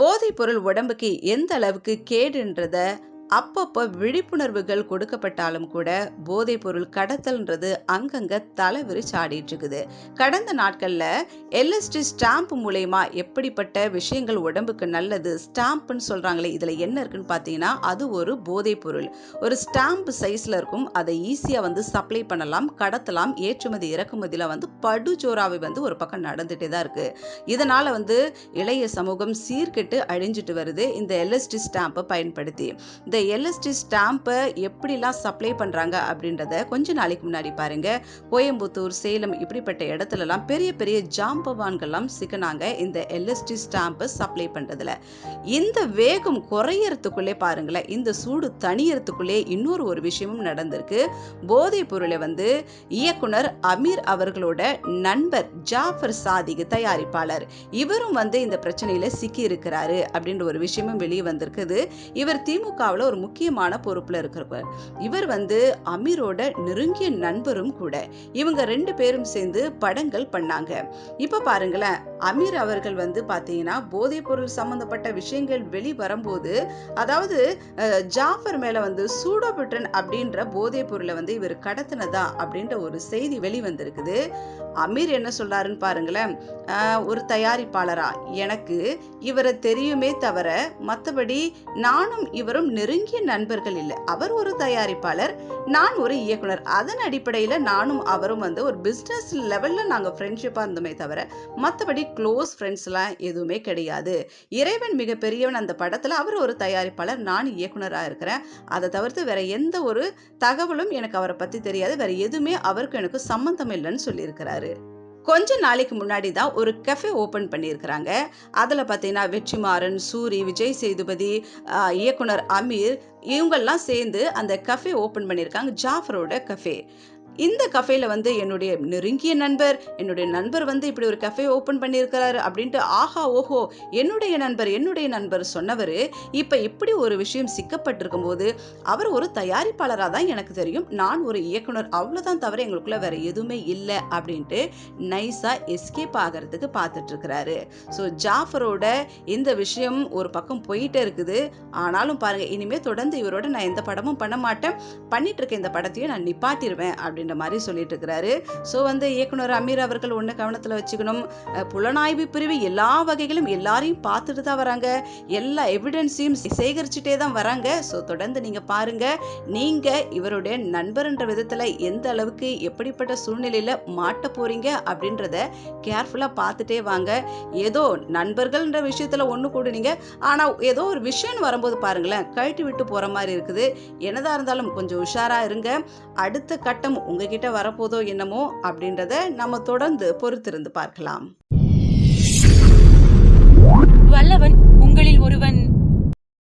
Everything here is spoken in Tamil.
போதைப் பொருள் உடம்புக்கு எந்த அளவுக்கு கேடுன்றத அப்பப்போ விழிப்புணர்வுகள் கொடுக்கப்பட்டாலும் கூட போதைப் பொருள் கடத்தல்ன்றது அங்கங்க தலைவிரிச்சு ஆடிட்டு இருக்குது. கடந்த நாட்கள்ல எல்எஸ்டி ஸ்டாம்ப் மூலயமா எப்படிப்பட்ட விஷயங்கள் உடம்புக்கு நல்லது ஸ்டாம்ப்னு சொல்றாங்களே, இதுல என்ன இருக்குன்னு பார்த்தீங்கன்னா அது ஒரு போதைப் பொருள். ஒரு ஸ்டாம்ப் சைஸ்ல இருக்கும். அதை ஈஸியா சப்ளை பண்ணலாம், கடத்தலாம். ஏற்றுமதி இறக்குமதியில படுஜோராவை ஒரு பக்கம் நடந்துட்டே தான் இருக்கு. இதனால இளைய சமூகம் சீர்கெட்டு அழிஞ்சிட்டு வருது இந்த எல்எஸ்டி ஸ்டாம்பை பயன்படுத்தி. இந்த எல்எஸ்டி ஸ்டாம்பை எப்படிலாம் சப்ளை பண்ணுறாங்க அப்படின்றத கொஞ்ச நாளைக்கு முன்னாடி பாருங்க. கோயம்புத்தூர், சேலம் இப்படிப்பட்ட இடத்துலலாம் பெரிய பெரிய ஜாம்பவான்கள்லாம் சிக்கினாங்க இந்த எல்எஸ்டி ஸ்டாம்பை சப்ளை பண்ணுறதுல. இந்த வேகம் குறையறதுக்குள்ளே பாருங்களேன், இந்த சூடு தணியறதுக்குள்ளே இன்னொரு ஒரு விஷயமும் நடந்திருக்கு. போதைப் பொருளை இயக்குனர் அமீர் அவர்களோட நண்பர் ஜாஃபர் சாதிக் தயாரிப்பாளர், இவரும் இந்த பிரச்சனையில சிக்கி இருக்கிறாரு அப்படின்ற ஒரு விஷயமும் வெளியே வந்திருக்குது. இவர் திமுகவில் ஒரு முக்கியமான பொறுப்புல இருக்கிறவர். இவர் அமீரோட நெருங்கிய நண்பரும் கூட. இவங்க 2 பேரும் சேர்ந்து படங்கள் பண்ணாங்க. இப்ப பாருங்களேன், அமீர் அவர்கள் பாத்தீங்கன்னா போதைப் பொருள் சம்பந்தப்பட்ட விஷயங்கள் வெளி வரும்போது, அதாவது ஜாஃபர் மேல சூடோபிட்ரன் அப்படின்ற போதைப் பொருளை இவர் கடத்தினதா அப்படின்ற ஒரு செய்தி வெளிவந்திருக்குது. அமீர் என்ன சொல்றாருன்னு பாருங்களேன், ஒரு தயாரிப்பாளரா எனக்கு இவரை தெரியுமே தவிர மற்றபடி நானும் இவரும் நெருங்கிய நண்பர்கள் இல்லை. அவர் ஒரு தயாரிப்பாளர், நான் ஒரு இயக்குனர். அதன் அடிப்படையில் நானும் அவரும் ஒரு பிஸ்னஸ் லெவலில் நாங்கள் ஃப்ரெண்ட்ஷிப்பாக இருந்தோமே தவிர மற்றபடி க்ளோஸ் ஃப்ரெண்ட்ஸ்லாம் எதுவுமே கிடையாது. இறைவன் மிகப்பெரியவன் அந்த படத்தில் அவர் ஒரு தயாரிப்பாளர், நான் இயக்குனராக இருக்கிறேன். அதை தவிர்த்து வேற எந்த ஒரு தகவலும் எனக்கு அவரை பற்றி தெரியாது. வேற எதுவுமே அவருக்கு எனக்கு சம்மந்தம் இல்லைன்னு சொல்லியிருக்கிறாரு. கொஞ்ச நாளைக்கு முன்னாடி தான் ஒரு கஃபே ஓப்பன் பண்ணியிருக்கிறாங்க. அதில் பார்த்தீங்கன்னா வெற்றிமாறன், சூரி, விஜய் சேதுபதி, இயக்குனர் அமீர் இவங்கெல்லாம் சேர்ந்து அந்த கஃபே ஓப்பன் பண்ணியிருக்காங்க, ஜாஃபரோட கஃபே. இந்த கஃபேல என்னுடைய நெருங்கிய நண்பர், என்னுடைய நண்பர் இப்படி ஒரு கஃபே ஓப்பன் பண்ணியிருக்கிறாரு அப்படின்ட்டு ஆஹா ஓஹோ என்னுடைய நண்பர் சொன்னவர் இப்போ இப்படி ஒரு விஷயம் சிக்கப்பட்டிருக்கும் போது, அவர் ஒரு தயாரிப்பாளராக தான் எனக்கு தெரியும், நான் ஒரு இயக்குனர், அவ்வளோதான் தவிர எங்களுக்குள்ள வேற எதுவுமே இல்லை அப்படின்ட்டு நைஸா எஸ்கேப் ஆகிறதுக்கு பார்த்துட்டு இருக்கிறாரு. ஸோ ஜாஃபரோட இந்த விஷயம் ஒரு பக்கம் போயிட்டே இருக்குது. ஆனாலும் பாருங்க, இனிமேல் தொடர்ந்து இவரோட நான் எந்த படமும் பண்ண மாட்டேன், பண்ணிட்டு இருக்க இந்த படத்தையும் நான் நிப்பாட்டிடுவேன் அப்படின்ற மாதிரி சொல்லிட்டு இருக்கிறாரு. ஸோ இயக்குனர் அமீர் அவர்கள் ஒன்று கவனத்தில் வச்சுக்கணும், புலனாய்வு பிரிவு எல்லா வகைகளும் எல்லாரையும் பார்த்துட்டு தான் வராங்க, எல்லா எவிடன்ஸையும் சேகரிச்சுட்டே தான் வராங்க. ஸோ தொடர்ந்து நீங்கள் பாருங்க, நீங்கள் இவருடைய நண்பர்ன்ற விதத்தில் எந்த அளவுக்கு எப்படிப்பட்ட சூழ்நிலையில் மாட்ட போறீங்க அப்படின்றத கேர்ஃபுல்லாக பார்த்துட்டே வாங்க. ஏதோ நண்பர்கள்ன்ற விஷயத்தில் ஒன்று கூடுனீங்க, ஆனால் ஏதோ ஒரு விஷயம் வரும்போது பாருங்களேன் கழட்டி விட்டு போகிற மாதிரி இருக்குது. என்னதான் இருந்தாலும் கொஞ்சம் உஷாராக இருங்க. அடுத்த கட்டம் உங்ககிட்ட வரப்போதோ என்னமோ அப்படின்றத நம்ம தொடர்ந்து பொறுத்திருந்து பார்க்கலாம். வல்லவன் உங்களில் ஒருவன்